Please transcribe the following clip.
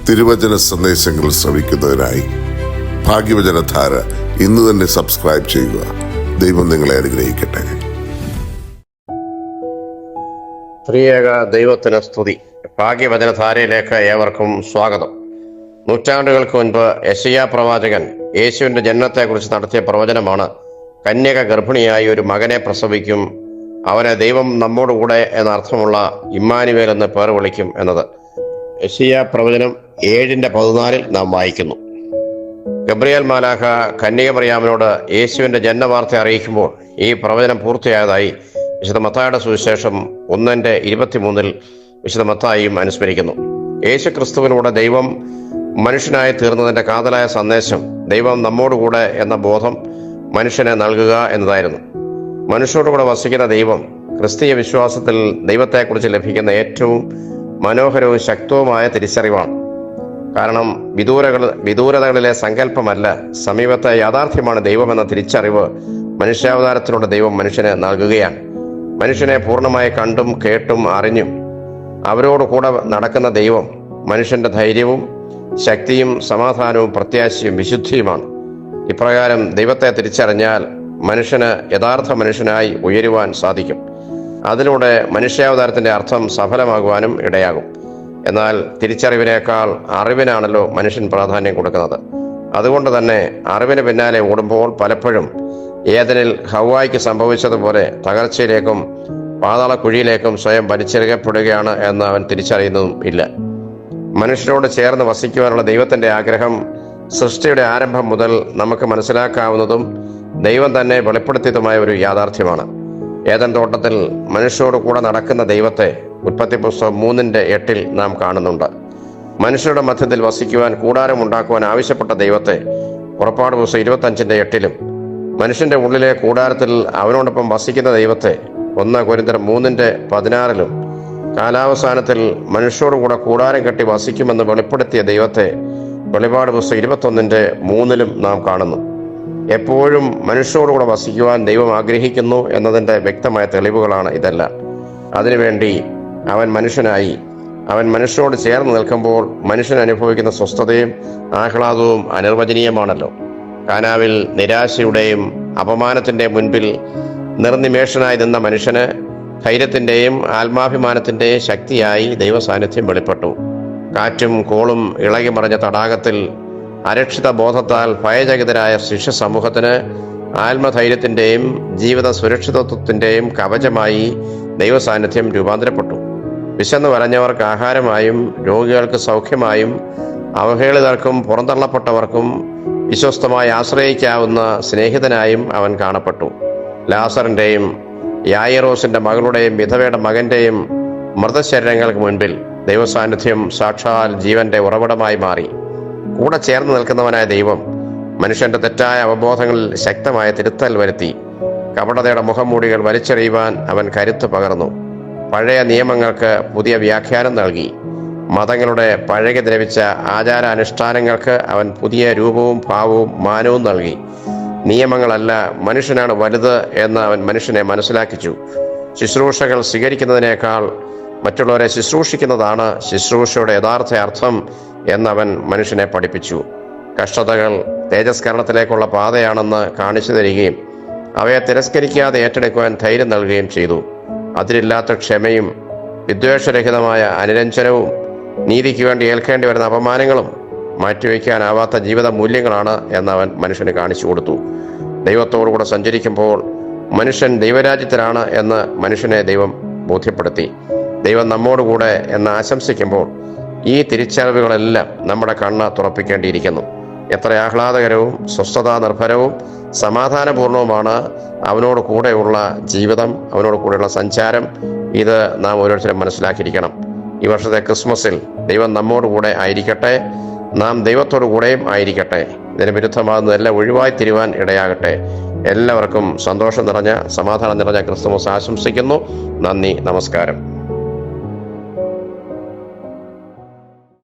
തിരുവചന സന്ദേശങ്ങൾ ശ്രവിക്കുന്നതിനായി ഭാഗ്യവചനധാര ഇന്ന് തന്നെ സബ്സ്ക്രൈബ് ചെയ്യുക. ദൈവം നിങ്ങളെ അനുഗ്രഹിക്കട്ടെ. ത്രിയേക ദൈവത്തിന് സ്തുതി. ഭാഗ്യവചനധാരയിലേക്ക് ഏവർക്കും സ്വാഗതം. നൂറ്റാണ്ടുകൾക്ക് മുൻപ് യെശയ്യാ പ്രവാചകൻ യേശുവിന്റെ ജനനത്തെക്കുറിച്ച് നടത്തിയ പ്രവചനമാണ് കന്യക ഗർഭിണിയായി ഒരു മകനെ പ്രസവിക്കും, അവനെ ദൈവം നമ്മോടുകൂടെ എന്നർത്ഥമുള്ള ഇമ്മാനുവേൽ എന്ന് പേർ വിളിക്കും എന്നത്. യെശയ്യാ പ്രവചനം 7:14 നാം വായിക്കുന്നു. ഗബ്രിയേൽ മാലാഖ കന്യക മറിയാമിനോട് യേശുവിന്റെ ജനനവാർത്ത അറിയിക്കുമ്പോൾ ഈ പ്രവചനം പൂർത്തിയായതായി വിശുദ്ധ മത്തായിയുടെ സുവിശേഷം 1:23 വിശുദ്ധ മത്തായിയും അനുസ്മരിക്കുന്നു. യേശു ക്രിസ്തുവിലൂടെ ദൈവം മനുഷ്യനായി തീർന്നതിന്റെ കാതലായ സന്ദേശം ദൈവം നമ്മോടുകൂടെ എന്ന ബോധം മനുഷ്യനെ നൽകുക എന്നതായിരുന്നു. മനുഷ്യരോടുകൂടെ വസിക്കുന്ന ദൈവം ക്രിസ്തീയ വിശ്വാസത്തിൽ ദൈവത്തെക്കുറിച്ച് ലഭിക്കുന്ന ഏറ്റവും മനോഹരവും ശക്തവുമായ തിരിച്ചറിവാണ്. കാരണം വിദൂരതകളിലെ സങ്കല്പമല്ല, സമീപത്തെ യാഥാർത്ഥ്യമാണ് ദൈവമെന്ന തിരിച്ചറിവ് മനുഷ്യാവതാരത്തിലൂടെ ദൈവം മനുഷ്യന് നൽകുകയാണ്. മനുഷ്യനെ പൂർണ്ണമായി കണ്ടും കേട്ടും അറിഞ്ഞും അവരോട് കൂടെ നടക്കുന്ന ദൈവം മനുഷ്യന്റെ ധൈര്യവും ശക്തിയും സമാധാനവും പ്രത്യാശയും വിശുദ്ധിയുമാണ്. ഇപ്രകാരം ദൈവത്തെ തിരിച്ചറിഞ്ഞാൽ മനുഷ്യന് യഥാർത്ഥ മനുഷ്യനായി ഉയരുവാൻ സാധിക്കും. അതിലൂടെ മനുഷ്യാവതാരത്തിന്റെ അർത്ഥം സഫലമാകുവാനും ഇടയാകും. എന്നാൽ തിരിച്ചറിവിനേക്കാൾ അറിവിനാണല്ലോ മനുഷ്യൻ പ്രാധാന്യം കൊടുക്കുന്നത്. അതുകൊണ്ട് തന്നെ അറിവിന് പിന്നാലെ ഓടുമ്പോൾ പലപ്പോഴും ഏദനിൽ ഹവ്വായ്ക്ക് സംഭവിച്ചതുപോലെ തകർച്ചയിലേക്കും പാതാള കുഴിയിലേക്കും സ്വയം വലിച്ചെറിയപ്പെടുകയാണ് എന്ന് അവൻ തിരിച്ചറിയുന്നതും ഇല്ല. മനുഷ്യരോട് ചേർന്ന് വസിക്കുവാനുള്ള ദൈവത്തിന്റെ ആഗ്രഹം സൃഷ്ടിയുടെ ആരംഭം മുതൽ നമുക്ക് മനസ്സിലാക്കാവുന്നതും ദൈവം തന്നെ വെളിപ്പെടുത്തിയതുമായ ഒരു യാഥാർത്ഥ്യമാണ്. ഏദൻ തോട്ടത്തിൽ മനുഷ്യരോട് കൂടെ നടക്കുന്ന ദൈവത്തെ ഉൽപ്പത്തി പുസ്തകം 3:8 നാം കാണുന്നുണ്ട്. മനുഷ്യരുടെ മധ്യത്തിൽ വസിക്കുവാൻ കൂടാരം ഉണ്ടാക്കുവാൻ ആവശ്യപ്പെട്ട ദൈവത്തെ പുറപ്പാട് പുസ്തകം 25:8 മനുഷ്യന്റെ ഉള്ളിലെ കൂടാരത്തിൽ അവനോടൊപ്പം വസിക്കുന്ന ദൈവത്തെ 1 കൊരിന്ത്യർ 3:16 കാലാവസാനത്തിൽ മനുഷ്യരോടുകൂടെ കൂടാരം കെട്ടി വസിക്കുമെന്ന് വെളിപ്പെടുത്തിയ ദൈവത്തെ വെളിപാട് പുസ്തകം 21:3 നാം കാണുന്നു. എപ്പോഴും മനുഷ്യരോടുകൂടെ വസിക്കുവാൻ ദൈവം ആഗ്രഹിക്കുന്നു എന്നതിൻ്റെ വ്യക്തമായ തെളിവുകളാണ് ഇതെല്ലാം. അതിനുവേണ്ടി അവൻ മനുഷ്യനായി. അവൻ മനുഷ്യരോട് ചേർന്ന് നിൽക്കുമ്പോൾ മനുഷ്യൻ അനുഭവിക്കുന്ന സ്വസ്ഥതയും ആഹ്ലാദവും അനിർവചനീയമാണല്ലോ. കാനാവിൽ നിരാശയുടെയും അപമാനത്തിൻ്റെ മുൻപിൽ നിർനിമേഷനായി നിന്ന മനുഷ്യന് ധൈര്യത്തിൻ്റെയും ആത്മാഭിമാനത്തിൻ്റെയും ശക്തിയായി ദൈവ സാന്നിധ്യം വെളിപ്പെട്ടു. കാറ്റും കോളും ഇളകി മറിഞ്ഞ തടാകത്തിൽ അരക്ഷിത ബോധത്താൽ ഭയചകിതരായ ശിഷ്യ സമൂഹത്തിന് ആത്മധൈര്യത്തിൻ്റെയും ജീവിത സുരക്ഷിതത്വത്തിൻ്റെയും കവചമായി ദൈവ സാന്നിധ്യം രൂപാന്തരപ്പെട്ടു. വിശന്നു വലഞ്ഞവർക്ക് ആഹാരമായും രോഗികൾക്ക് സൗഖ്യമായും അവഹേളിതർക്കും പുറന്തള്ളപ്പെട്ടവർക്കും വിശ്വസ്തമായി ആശ്രയിക്കാവുന്ന സ്നേഹിതനായും അവൻ കാണപ്പെട്ടു. ലാസറിൻ്റെയും യായിറോസിന്റെ മകളുടെയും വിധവയുടെ മകന്റെയും മൃതശരീരങ്ങൾക്ക് മുൻപിൽ ദൈവസാന്നിധ്യം സാക്ഷാൽ ജീവന്റെ ഉറവിടമായി മാറി. കൂടെ ചേർന്ന് നിൽക്കുന്നവനായ ദൈവം മനുഷ്യന്റെ തെറ്റായ അവബോധങ്ങളിൽ ശക്തമായ തിരുത്തൽ വരുത്തി. കപടതയുടെ മുഖംമൂടികൾ വലിച്ചെറിയുവാൻ അവൻ കരുത്ത് പകർന്നു. പഴയ നിയമങ്ങൾക്ക് പുതിയ വ്യാഖ്യാനം നൽകി. മതങ്ങളുടെ പഴകി ദ്രവിച്ച ആചാരാനുഷ്ഠാനങ്ങൾക്ക് അവൻ പുതിയ രൂപവും ഭാവവും മാനവും നൽകി. നിയമങ്ങളല്ല, മനുഷ്യനാണ് വലുത് എന്ന് അവൻ മനുഷ്യനെ മനസ്സിലാക്കിച്ചു. ശുശ്രൂഷകൾ സ്വീകരിക്കുന്നതിനേക്കാൾ മറ്റുള്ളവരെ ശുശ്രൂഷിക്കുന്നതാണ് ശുശ്രൂഷയുടെ യഥാർത്ഥ അർത്ഥം എന്നവൻ മനുഷ്യനെ പഠിപ്പിച്ചു. കഷ്ടതകൾ തേജസ്കരണത്തിലേക്കുള്ള പാതയാണെന്ന് കാണിച്ചു തരികയും അവയെ തിരസ്കരിക്കാതെ ഏറ്റെടുക്കുവാൻ ധൈര്യം നൽകുകയും ചെയ്തു. അതിലില്ലാത്ത ക്ഷമയും വിദ്വേഷരഹിതമായ അനുരഞ്ജനവും നീതിക്ക് വേണ്ടി ഏൽക്കേണ്ടി വരുന്ന അപമാനങ്ങളും മാറ്റിവെക്കാനാവാത്ത ജീവിത മൂല്യങ്ങളാണ് എന്നവൻ മനുഷ്യന് കാണിച്ചു കൊടുത്തു. ദൈവത്തോടുകൂടെ സഞ്ചരിക്കുമ്പോൾ മനുഷ്യൻ ദൈവരാജ്യത്തിലാണ് എന്ന് മനുഷ്യനെ ദൈവം ബോധ്യപ്പെടുത്തി. ദൈവം നമ്മോടുകൂടെ എന്ന് ആശംസിക്കുമ്പോൾ ഈ തിരിച്ചറിവുകളെല്ലാം നമ്മുടെ കണ്ണ് തുറപ്പിക്കേണ്ടിയിരിക്കുന്നു. എത്ര ആഹ്ലാദകരവും സ്വസ്ഥതാ നിർഭരവും സമാധാനപൂർണവുമാണ് അവനോട് കൂടെയുള്ള ജീവിതം, അവനോട് കൂടെയുള്ള സഞ്ചാരം. ഇത് നാം ഓരോരുത്തരും മനസ്സിലാക്കിയിരിക്കണം. ഈ വർഷത്തെ ക്രിസ്മസിൽ ദൈവം നമ്മോടുകൂടെ ആയിരിക്കട്ടെ, നാം ദൈവത്തോടു കൂടെയും ആയിരിക്കട്ടെ. ഇതിന് വിരുദ്ധമാകുന്നതെല്ലാം ഒഴിവായി തിരുവാൻ ഇടയാകട്ടെ. എല്ലാവർക്കും സന്തോഷം നിറഞ്ഞ സമാധാനം നിറഞ്ഞ ക്രിസ്തുമസ് ആശംസിക്കുന്നു. നന്ദി, നമസ്കാരം.